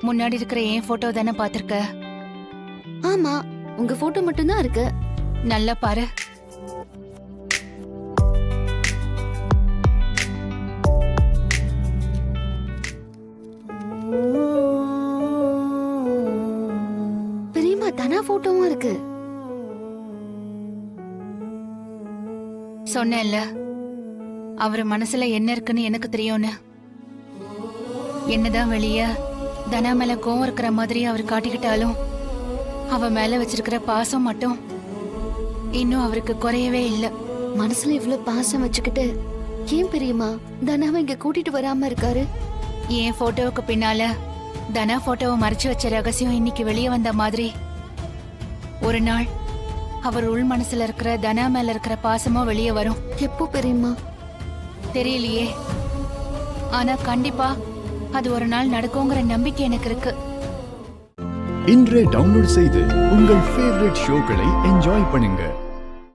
முன்னாடி இருக்கிற என் போட்டோ தானே பாத்திருக்க? ஆமா, உங்க போட்டோ மட்டும்தான் இருக்கு. நல்லா பாரு. பெரியம்மா, தனா போட்டோவும் இருக்கு. சொன்னேன்ல, அவர் மனசுல என்ன இருக்குன்னு எனக்கு தெரியும்னு. என்னதான் வெளிய தனா மேல கோவம் இருக்கிற மாதிரி அவர் காட்டிக்கிட்டாலும் அவ மேல வச்சிருக்கிற பாசம் மட்டும் இன்னும் அவருக்கு குறையவே இல்ல. மனசுல இவ்வளவு பாசம் வச்சுக்கிட்டு ஏன் பெரியம்மா தனாவை இங்க கூட்டிட்டு வராம இருக்காரு? என் போட்டோவுக்கு பின்னால தனா போட்டோவை மறைச்சு வச்ச ரகசியம் இன்னைக்கு வெளியே வந்த மாதிரி ஒரு நாள் அவர் உள் மனசுல இருக்கிற தனா மேல இருக்கிற பாசமும் வெளியே வரும். எப்போ பெரியம்மா? தெரியலையே, ஆனா கண்டிப்பா அது ஒரு நாள் நடக்குங்கிற நம்பிக்கை எனக்கு இருக்கு. இன்றே டவுன்லோட் செய்து உங்கள் ஃபேவரட் ஷோக்களை என்ஜாய் பண்ணுங்க.